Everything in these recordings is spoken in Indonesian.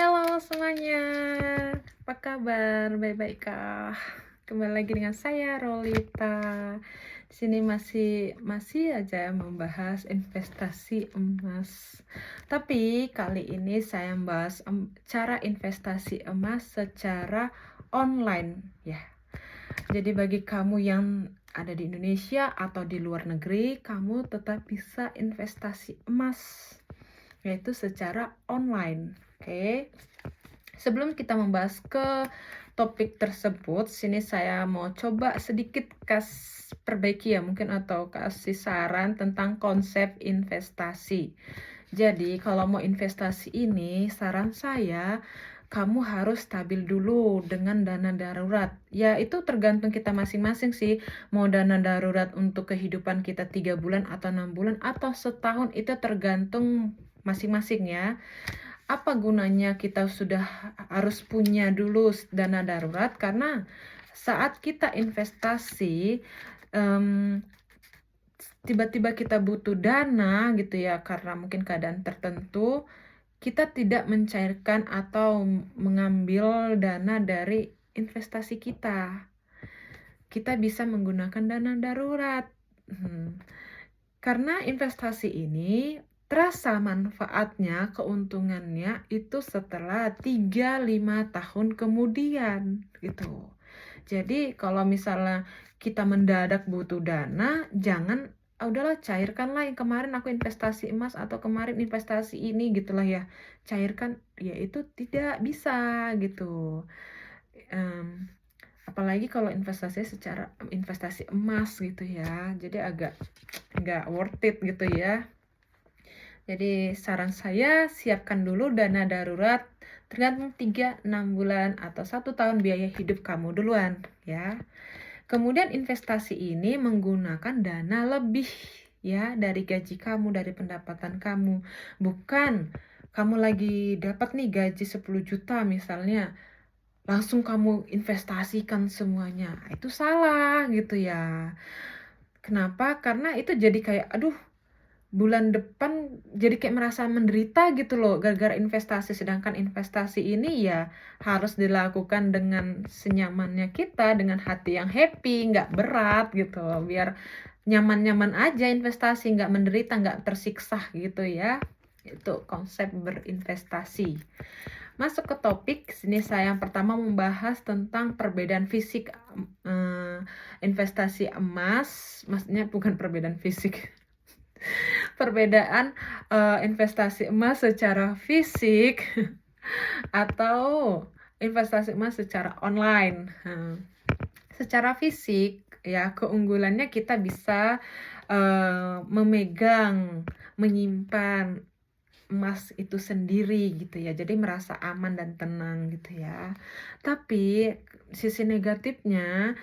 Halo semuanya, apa kabar? Baik-baik kah? Kembali lagi dengan saya Rolita. Di sini masih aja membahas investasi emas. Tapi kali ini saya membahas cara investasi emas secara online ya. Jadi bagi kamu yang ada di Indonesia atau di luar negeri, kamu tetap bisa investasi emas yaitu secara online. Oke. Sebelum kita membahas ke topik tersebut, sini saya mau coba sedikit perbaiki ya mungkin atau kasih saran tentang konsep investasi. Jadi kalau mau investasi ini, saran saya kamu harus stabil dulu dengan dana darurat. Ya itu tergantung kita masing-masing sih. Mau dana darurat untuk kehidupan kita 3 bulan atau 6 bulan atau setahun itu tergantung masing-masing ya. Apa gunanya kita sudah harus punya dulu dana darurat, karena saat kita investasi tiba-tiba kita butuh dana gitu ya karena mungkin keadaan tertentu, kita tidak mencairkan atau mengambil dana dari investasi kita. Kita bisa menggunakan dana darurat. Karena investasi ini terasa manfaatnya, keuntungannya itu setelah 3-5 tahun kemudian gitu. Jadi kalau misalnya kita mendadak butuh dana, jangan udahlah cairkanlah yang kemarin aku investasi emas atau kemarin investasi ini gitulah ya. Cairkan, ya itu tidak bisa gitu. Apalagi kalau investasi secara investasi emas gitu ya. Jadi agak nggak worth it gitu ya. Jadi saran saya siapkan dulu dana darurat tergantung 3-6 bulan atau 1 tahun biaya hidup kamu duluan ya. Kemudian investasi ini menggunakan dana lebih ya dari gaji kamu, dari pendapatan kamu. Bukan kamu lagi dapat nih gaji 10 juta misalnya, langsung kamu investasikan semuanya. Itu salah gitu ya. Kenapa? Karena itu jadi kayak aduh, bulan depan jadi kayak merasa menderita gitu loh gara-gara investasi, sedangkan investasi ini ya harus dilakukan dengan senyamannya kita, dengan hati yang happy, nggak berat gitu, biar nyaman-nyaman aja investasi, nggak menderita, nggak tersiksa gitu ya. Itu konsep berinvestasi. Masuk ke topik, sini saya yang pertama membahas tentang perbedaan fisik investasi emas, maksudnya bukan perbedaan fisik, perbedaan investasi emas secara fisik atau investasi emas secara online. Secara fisik ya keunggulannya kita bisa memegang, menyimpan emas itu sendiri gitu ya. Jadi merasa aman dan tenang gitu ya. Tapi sisi negatifnya,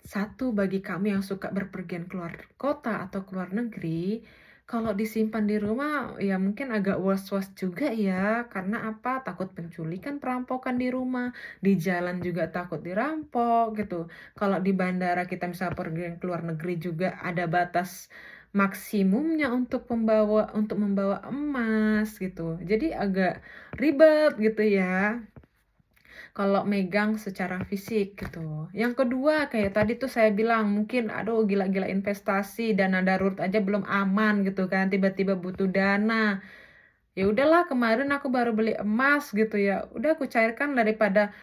satu, bagi kamu yang suka berpergian keluar kota atau keluar negeri, kalau disimpan di rumah ya mungkin agak was-was juga ya. Karena apa? Takut penculikan, perampokan di rumah, di jalan juga takut dirampok gitu. Kalau di bandara kita misalnya pergi ke luar negeri juga ada batas maksimumnya untuk membawa emas gitu. Jadi agak ribet gitu ya kalau megang secara fisik gitu. Yang kedua kayak tadi tuh saya bilang mungkin aduh gila-gila investasi, dana darurat aja belum aman gitu kan, tiba-tiba butuh dana. Ya udahlah kemarin aku baru beli emas gitu ya. Udah aku cairkan daripada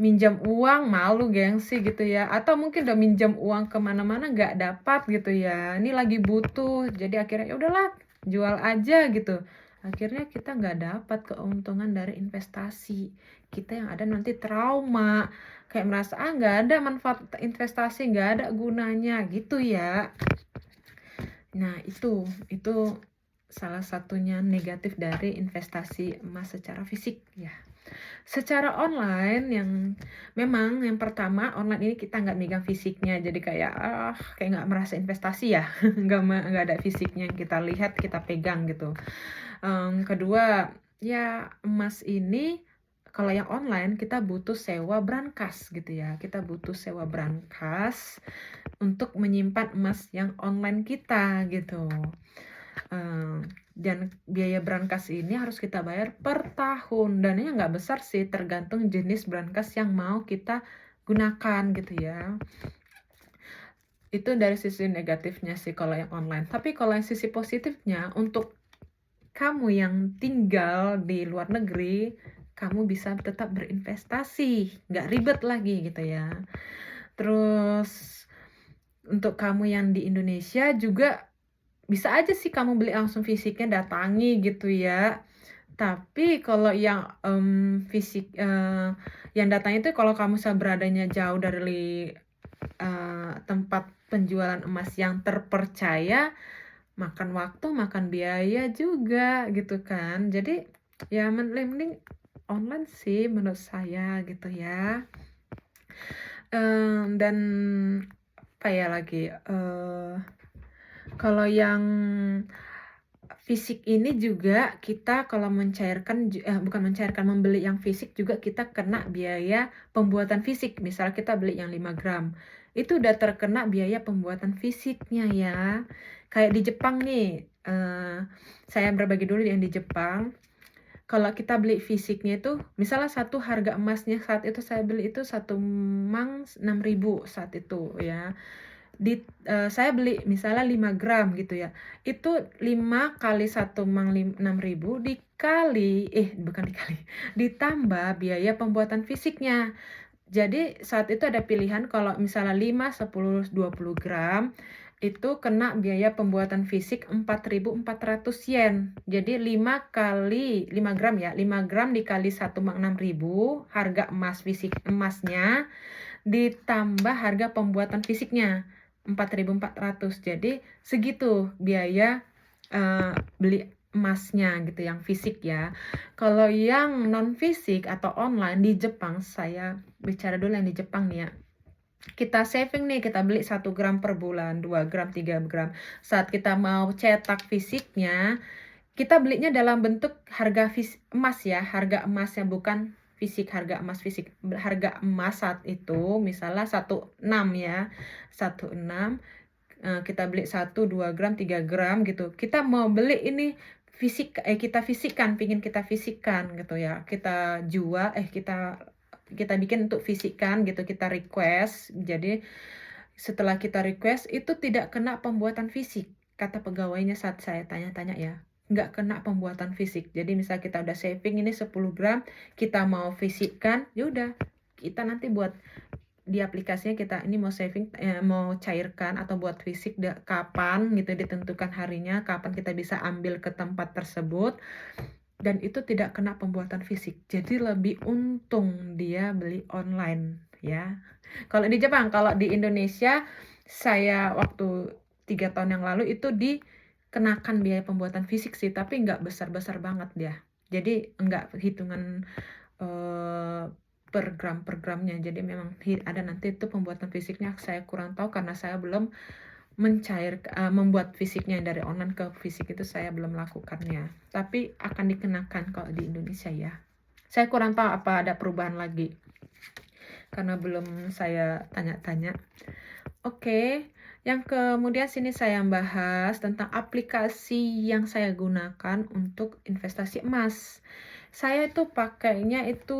minjam uang, malu gengsi gitu ya. Atau mungkin udah minjam uang kemana-mana nggak dapat gitu ya. Ini lagi butuh, jadi akhirnya ya udahlah jual aja gitu. Akhirnya kita nggak dapat keuntungan dari investasi. Kita yang ada nanti trauma, kayak merasa nggak ada manfaat investasi, nggak ada gunanya gitu ya. Nah itu salah satunya negatif dari investasi emas secara fisik ya. Secara online yang memang yang pertama online ini kita nggak megang fisiknya, jadi kayak nggak merasa investasi ya, nggak ada fisiknya yang kita lihat, kita pegang gitu. Kedua ya emas ini kalau yang online kita butuh sewa brankas gitu ya, kita butuh sewa brankas untuk menyimpan emas yang online kita gitu. Dan biaya brankas ini harus kita bayar per tahun, dananya nggak besar sih, tergantung jenis brankas yang mau kita gunakan gitu ya. Itu dari sisi negatifnya sih kalau yang online. Tapi kalau yang sisi positifnya, untuk kamu yang tinggal di luar negeri, kamu bisa tetap berinvestasi, nggak ribet lagi gitu ya. Terus untuk kamu yang di Indonesia juga bisa aja sih kamu beli langsung fisiknya, datangi gitu ya. Tapi kalau yang fisik, yang datang itu kalau kamu beradanya jauh dari tempat penjualan emas yang terpercaya, makan waktu, makan biaya juga gitu kan. Jadi ya mending online sih menurut saya gitu ya. Dan apa ya lagi, kalau yang fisik ini juga kita kalau bukan mencairkan, membeli yang fisik juga kita kena biaya pembuatan fisik. Misal kita beli yang 5 gram, itu udah terkena biaya pembuatan fisiknya ya. Kayak di Jepang nih, saya berbagi dulu yang di Jepang. Kalau kita beli fisiknya itu, misalnya satu harga emasnya saat itu saya beli itu 1 mang 6.000 saat itu ya. Saya beli misalnya 5 gram gitu ya, itu 5 kali 1 mang 6.000 ditambah biaya pembuatan fisiknya. Jadi saat itu ada pilihan kalau misalnya 5, 10, 20 gram, itu kena biaya pembuatan fisik 4.400 yen. Jadi 5 gram ya, 5 gram dikali 1 mang 6.000, harga emasnya, ditambah harga pembuatan fisiknya 4.400. Jadi segitu biaya beli emasnya gitu yang fisik ya. Kalau yang non fisik atau online di Jepang, saya bicara dulu yang di Jepang nih ya. Kita saving nih, kita beli 1 gram per bulan, 2 gram, 3 gram. Saat kita mau cetak fisiknya, kita belinya dalam bentuk harga emas ya, harga emasnya bukan fisik, harga emas fisik. Harga emas saat itu misalnya 1,6 ya, 1,6, kita beli 1, 2 gram, 3 gram gitu. Kita mau beli ini kita fisikkan, pingin kita fisikkan gitu ya. Kita bikin untuk fisikkan gitu, kita request. Jadi setelah kita request itu tidak kena pembuatan fisik, kata pegawainya saat saya tanya-tanya ya. Nggak kena pembuatan fisik. Jadi misal kita udah saving ini 10 gram, kita mau fisikkan, ya udah kita nanti buat di aplikasinya, kita ini mau saving, mau cairkan atau buat fisik kapan gitu, ditentukan harinya, kapan kita bisa ambil ke tempat tersebut, dan itu tidak kena pembuatan fisik. Jadi lebih untung dia beli online ya. Kalau di Jepang, kalau di Indonesia saya waktu 3 tahun yang lalu itu dikenakan biaya pembuatan fisik sih, tapi nggak besar-besar banget dia. Jadi nggak hitungan per gramnya. Jadi memang ada nanti itu pembuatan fisiknya, saya kurang tahu karena saya belum membuat fisiknya dari online ke fisik, itu saya belum lakukannya. Tapi akan dikenakan kalau di Indonesia ya. Saya kurang tahu apa ada perubahan lagi, karena belum saya tanya-tanya. Oke, yang kemudian sini saya bahas tentang aplikasi yang saya gunakan untuk investasi emas. Saya itu pakainya itu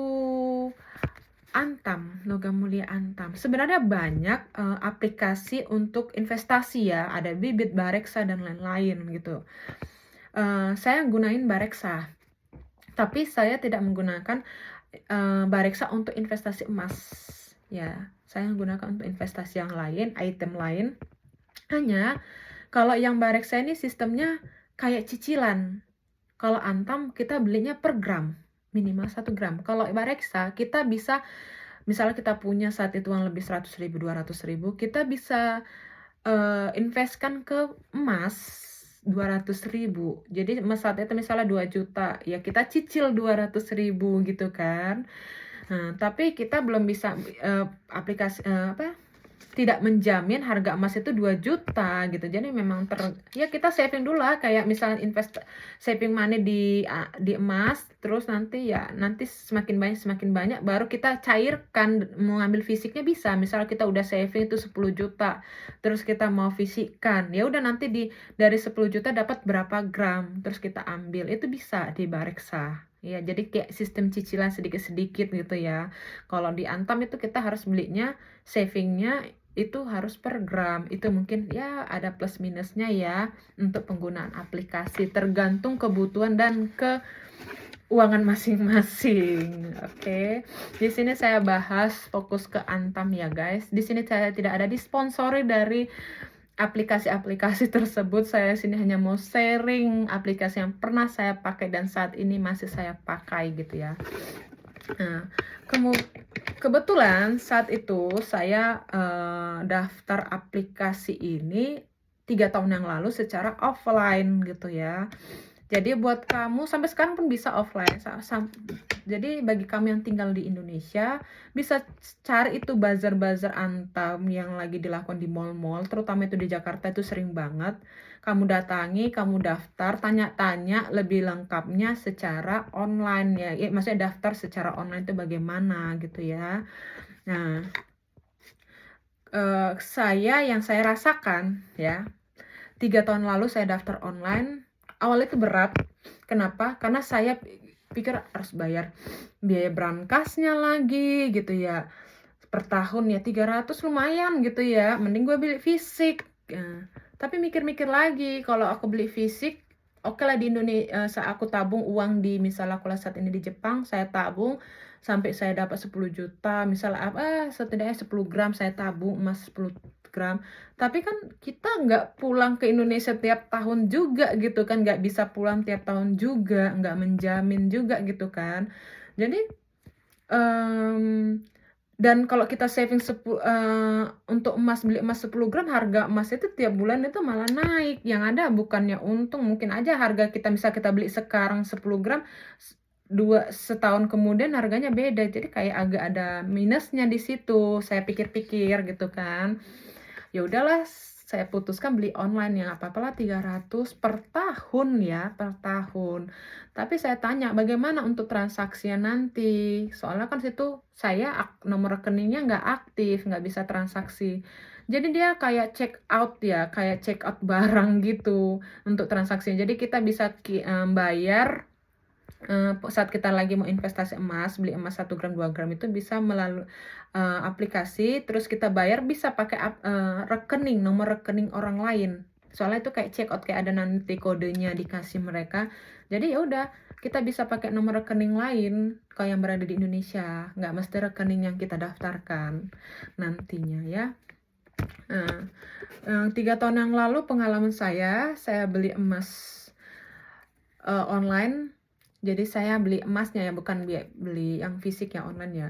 Antam, Logam Mulia Antam. Sebenarnya banyak aplikasi untuk investasi ya, ada Bibit, Bareksa, dan lain-lain gitu. Saya gunain Bareksa, tapi saya tidak menggunakan Bareksa untuk investasi emas ya. Saya menggunakan untuk investasi yang lain, item lain. Hanya kalau yang Bareksa ini sistemnya kayak cicilan. Kalau Antam kita belinya per gram, minimal 1 gram. Kalau Bareksa kita bisa, misalnya kita punya saat itu uang lebih 100.000, 200.000, kita bisa investkan ke emas 200.000. Jadi emas saat itu misalnya 2 juta, ya kita cicil 200.000 gitu kan. Nah, tapi kita belum bisa aplikasi tidak menjamin harga emas itu 2 juta gitu. Jadi memang ya kita saving dulu lah, kayak misalnya saving money di emas, terus nanti semakin banyak baru kita cairkan, mau ngambil fisiknya bisa. Misal kita udah saving itu 10 juta, terus kita mau fisikkan, ya udah nanti dari 10 juta dapat berapa gram, terus kita ambil, itu bisa di Bareksa. Ya, jadi kayak sistem cicilan sedikit-sedikit gitu ya. Kalau di Antam itu kita harus belinya, savingnya itu harus per gram, itu mungkin ya ada plus minusnya ya untuk penggunaan aplikasi, tergantung kebutuhan dan keuangan masing-masing. Oke. Di sini saya bahas fokus ke Antam ya guys. Di sini saya tidak ada disponsori dari aplikasi-aplikasi tersebut. Saya sini hanya mau sharing aplikasi yang pernah saya pakai dan saat ini masih saya pakai gitu ya. Nah, kebetulan saat itu saya daftar aplikasi ini 3 tahun yang lalu secara offline gitu ya. Jadi buat kamu sampai sekarang pun bisa offline. Jadi bagi kamu yang tinggal di Indonesia, bisa cari itu bazar-bazar Antam yang lagi dilakukan di mall-mall, terutama itu di Jakarta itu sering banget. Kamu datangi, kamu daftar, tanya-tanya lebih lengkapnya secara online ya. Maksudnya daftar secara online itu bagaimana gitu ya. Nah, yang saya rasakan ya, 3 tahun lalu saya daftar online, awalnya itu berat. Kenapa? Karena saya pikir harus bayar biaya berangkasnya lagi gitu ya. Per tahun ya 300 lumayan gitu ya. Mending gue beli fisik. Tapi mikir-mikir lagi, kalau aku beli fisik, oke lah di Indonesia, saat aku tabung uang misalnya aku saat ini di Jepang, saya tabung sampai saya dapat 10 juta, misalnya setidaknya 10 gram saya tabung emas 10 gram. Tapi kan kita nggak pulang ke Indonesia tiap tahun juga gitu kan, nggak bisa pulang tiap tahun juga, nggak menjamin juga gitu kan. Jadi dan kalau kita saving untuk beli emas 10 gram, harga emas itu tiap bulan itu malah naik. Yang ada bukannya untung, mungkin aja harga kita beli sekarang 10 gram, setahun kemudian harganya beda. Jadi kayak agak ada minusnya di situ. Saya pikir-pikir gitu kan. Ya udahlah, saya putuskan beli online, yang apa-apalah 300 per tahun ya, per tahun. Tapi saya tanya bagaimana untuk transaksinya nanti, soalnya kan situ saya nomor rekeningnya nggak aktif, nggak bisa transaksi. Jadi dia kayak check out ya, kayak check out barang gitu untuk transaksinya. Jadi kita bisa bayar saat kita lagi mau investasi emas, beli emas 1 gram 2 gram itu bisa melalui aplikasi, terus kita bayar bisa pakai nomor rekening orang lain. Soalnya itu kayak check out, kayak ada nanti kodenya dikasih mereka. Jadi ya udah, kita bisa pakai nomor rekening lain kalau yang berada di Indonesia, nggak mesti rekening yang kita daftarkan nantinya ya. 3 tahun yang lalu pengalaman saya beli emas online. Jadi saya beli emasnya ya, bukan beli yang fisik ya, online ya.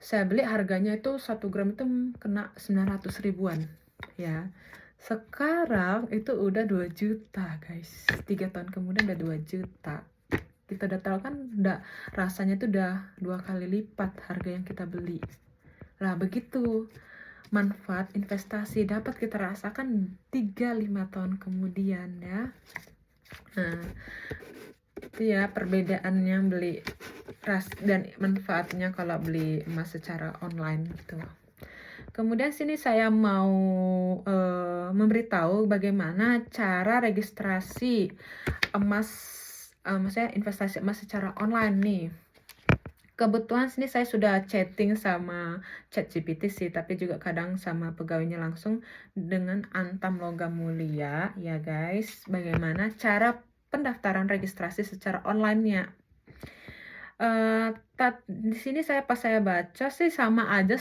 Saya beli harganya itu 1 gram itu kena 900 ribuan ya. Sekarang itu udah 2 juta guys. 3 tahun kemudian udah 2 juta. Kita udah tahu kan, rasanya itu udah 2 kali lipat harga yang kita beli. Nah begitu manfaat investasi dapat kita rasakan 3-5 tahun kemudian ya. Nah, itu ya perbedaannya beli dan manfaatnya kalau beli emas secara online gitu. Kemudian sini saya mau memberitahu bagaimana cara registrasi emas, maksudnya investasi emas secara online nih. Kebetulan sini saya sudah chatting sama ChatGPT sih, tapi juga kadang sama pegawainya langsung dengan Antam Logam Mulia ya guys, bagaimana cara pendaftaran registrasi secara online-nya. Di sini pas saya baca sih sama aja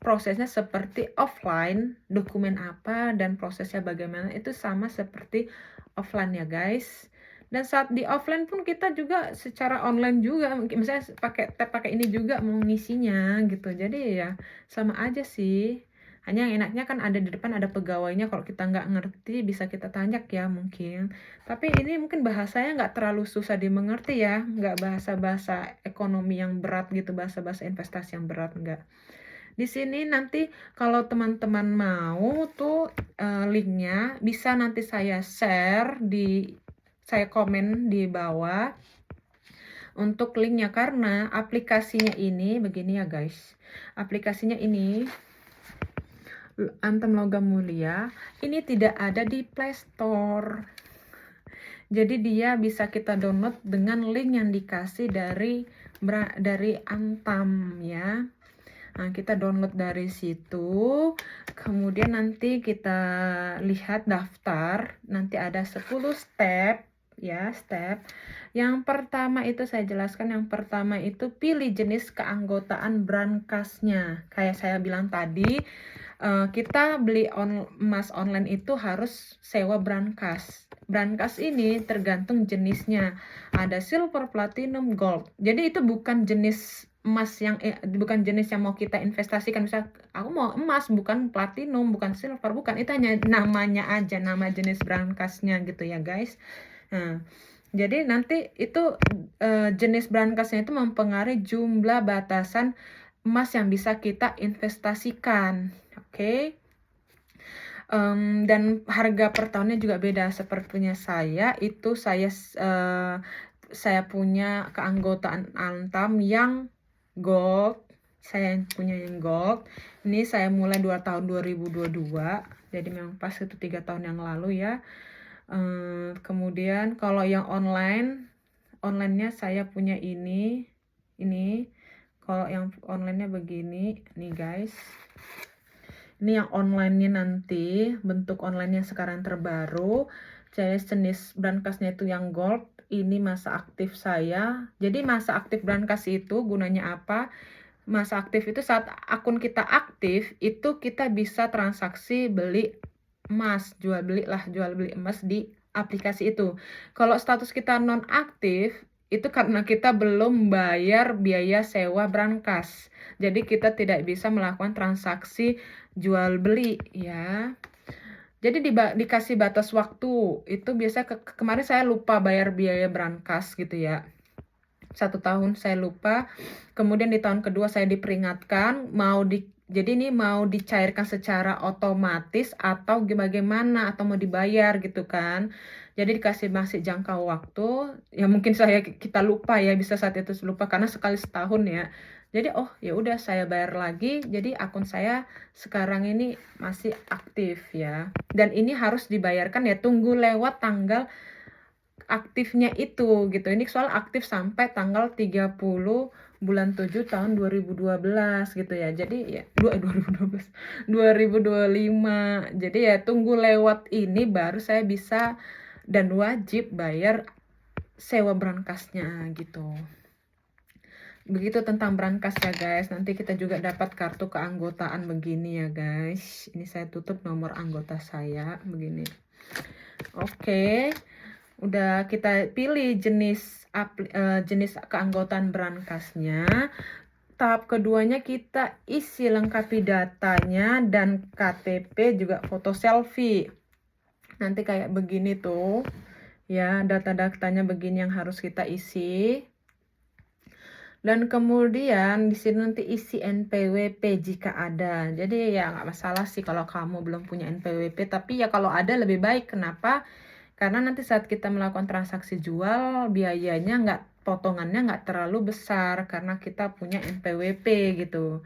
prosesnya seperti offline, dokumen apa dan prosesnya bagaimana itu sama seperti offline ya guys. Dan saat di offline pun kita juga secara online juga, misalnya pakai ini juga mau ngisinya gitu. Jadi ya sama aja sih. Hanya yang enaknya kan ada di depan ada pegawainya, kalau kita nggak ngerti bisa kita tanya ya mungkin. Tapi ini mungkin bahasanya nggak terlalu susah dimengerti ya, nggak bahasa-bahasa ekonomi yang berat gitu, bahasa-bahasa investasi yang berat, nggak. Di sini nanti kalau teman-teman mau tuh linknya bisa nanti saya share saya komen di bawah untuk linknya, karena aplikasinya ini begini ya guys. Aplikasinya ini Antam Logam Mulia ini tidak ada di Play Store. Jadi dia bisa kita download dengan link yang dikasih dari Antam ya. Nah, kita download dari situ. Kemudian nanti kita lihat daftar. Nanti ada 10 step ya, step. Yang pertama itu saya jelaskan, yang pertama itu pilih jenis keanggotaan Brankasnya. Kayak saya bilang tadi, kita beli emas online itu harus sewa brankas. Brankas ini tergantung jenisnya. Ada silver, platinum, gold. Jadi itu bukan jenis emas bukan jenis yang mau kita investasikan. Misal aku mau emas, bukan platinum, bukan silver, bukan. Itu hanya namanya aja, nama jenis brankasnya gitu ya guys. Nah, jadi nanti itu jenis brankasnya itu mempengaruhi jumlah batasan emas yang bisa kita investasikan. Oke. Dan harga per tahunnya juga beda. Sepertinya saya punya keanggotaan Antam yang gold. Saya punya yang gold. Ini saya mulai tahun 2022. Jadi memang pas itu 3 tahun yang lalu ya. Kemudian kalau yang onlinenya saya punya ini. Kalau yang onlinenya begini nih guys. Ini yang online-nya nanti, bentuk online-nya sekarang terbaru. Jenis brankasnya itu yang gold. Ini masa aktif saya. Jadi masa aktif brankas itu gunanya apa? Masa aktif itu saat akun kita aktif, itu kita bisa transaksi beli emas, jual beli emas di aplikasi itu. Kalau status kita non aktif, itu karena kita belum bayar biaya sewa brankas. Jadi kita tidak bisa melakukan transaksi jual beli ya. Jadi dikasih batas waktu. Itu biasa kemarin saya lupa bayar biaya brankas gitu ya. 1 tahun saya lupa. Kemudian di tahun kedua saya diperingatkan jadi ini mau dicairkan secara otomatis atau bagaimana, atau mau dibayar gitu kan. Jadi dikasih masih jangka waktu. Ya mungkin kita lupa ya, bisa saat itu lupa karena sekali setahun ya. Jadi ya udah saya bayar lagi. Jadi akun saya sekarang ini masih aktif ya. Dan ini harus dibayarkan ya, tunggu lewat tanggal aktifnya itu gitu. Ini soal aktif sampai tanggal 30 bulan 7 tahun 2012 gitu ya. Jadi ya 2025. Jadi ya tunggu lewat ini baru saya bisa dan wajib bayar sewa brankasnya gitu. Begitu tentang brankas ya guys. Nanti kita juga dapat kartu keanggotaan begini ya guys. Ini saya tutup nomor anggota saya begini. Oke. Udah kita pilih jenis keanggotaan brankasnya. Tahap keduanya kita isi lengkapi datanya dan KTP juga foto selfie. Nanti kayak begini tuh. Ya, data-datanya begini yang harus kita isi. Dan kemudian di sini nanti isi NPWP jika ada. Jadi ya nggak masalah sih kalau kamu belum punya NPWP. Tapi ya kalau ada lebih baik. Kenapa? Karena nanti saat kita melakukan transaksi jual, biayanya potongannya nggak terlalu besar karena kita punya NPWP gitu.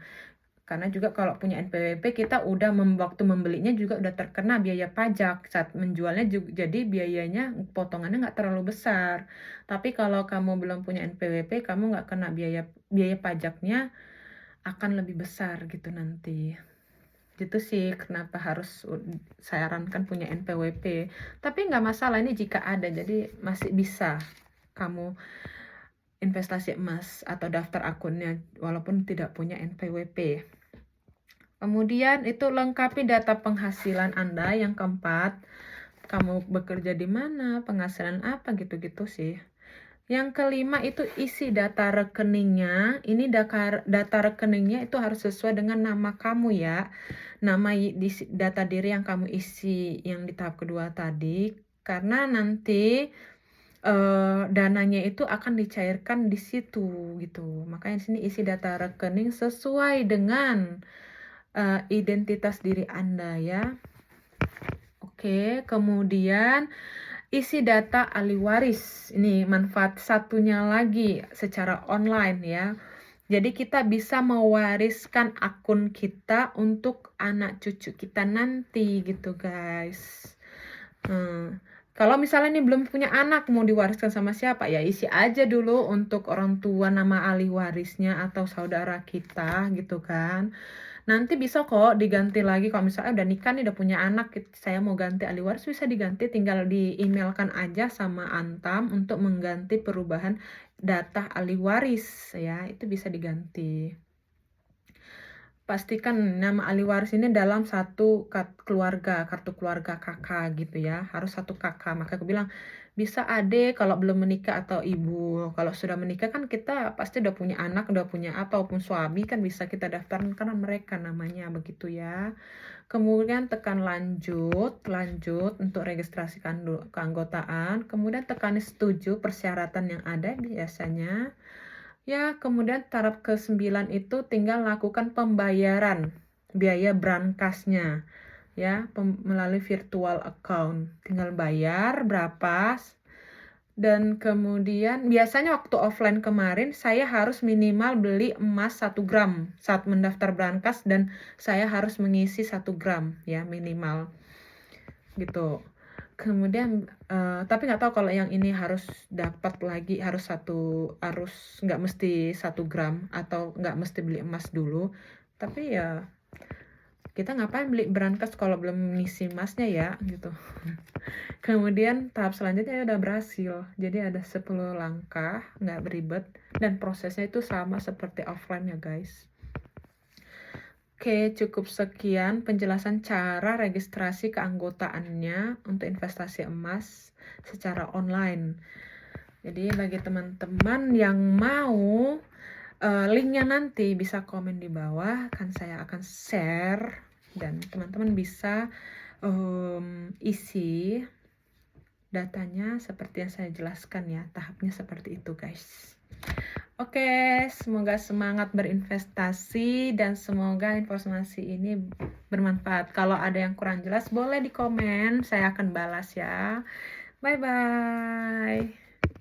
Karena juga kalau punya NPWP kita waktu membelinya juga udah terkena biaya pajak. Saat menjualnya juga, jadi biayanya potongannya nggak terlalu besar. Tapi kalau kamu belum punya NPWP, kamu nggak kena biaya pajaknya akan lebih besar gitu nanti. Gitu sih kenapa harus saya sarankan punya NPWP. Tapi nggak masalah ini jika ada, jadi masih bisa kamu investasi emas atau daftar akunnya walaupun tidak punya NPWP. Kemudian itu lengkapi data penghasilan Anda. Yang keempat, kamu bekerja di mana, penghasilan apa gitu-gitu sih. Yang kelima itu isi data rekeningnya. Ini data rekeningnya itu harus sesuai dengan nama kamu ya. Nama data diri yang kamu isi yang di tahap kedua tadi. Karena nanti dananya itu akan dicairkan di situ gitu. Makanya di sini isi data rekening sesuai dengan identitas diri Anda ya. Oke, kemudian isi data ahli waris. Ini manfaat satunya lagi secara online ya. Jadi kita bisa mewariskan akun kita untuk anak cucu kita nanti gitu guys. Kalau misalnya nih belum punya anak mau diwariskan sama siapa ya isi aja dulu untuk orang tua nama ahli warisnya atau saudara kita gitu kan. Nanti bisa kok diganti lagi kalau misalnya udah nikah nih udah punya anak saya mau ganti ahli waris bisa diganti tinggal di-emailkan aja sama Antam untuk mengganti perubahan data ahli waris ya itu bisa diganti. Pastikan nama ahli waris ini dalam satu keluarga, kartu keluarga kakak gitu ya, harus satu kakak. Maka aku bilang, bisa adik kalau belum menikah atau ibu. Kalau sudah menikah kan kita pasti udah punya anak, udah punya ataupun suami kan bisa kita daftarkan karena mereka namanya begitu ya. Kemudian tekan lanjut untuk registrasi keanggotaan. Kemudian tekan setuju persyaratan yang ada biasanya. Ya, kemudian tahap ke-9 itu tinggal lakukan pembayaran biaya berangkasnya ya, melalui virtual account. Tinggal bayar berapa dan kemudian biasanya waktu offline kemarin saya harus minimal beli emas 1 gram saat mendaftar berangkas dan saya harus mengisi 1 gram ya minimal gitu. Kemudian tapi nggak tahu kalau yang ini harus dapat lagi harus nggak mesti 1 gram atau nggak mesti beli emas dulu. Tapi ya kita ngapain beli berangkas kalau belum ngisi emasnya ya gitu. Kemudian tahap selanjutnya udah berhasil. Jadi ada 10 langkah, nggak beribet dan prosesnya itu sama seperti offline ya guys. Oke, cukup sekian penjelasan cara registrasi keanggotaannya untuk investasi emas secara online. Jadi bagi teman-teman yang mau linknya nanti bisa komen di bawah, kan saya akan share dan teman-teman bisa isi datanya seperti yang saya jelaskan ya, tahapnya seperti itu guys. Oke, semoga semangat berinvestasi dan semoga informasi ini bermanfaat. Kalau ada yang kurang jelas boleh di komen, saya akan balas ya. Bye-bye.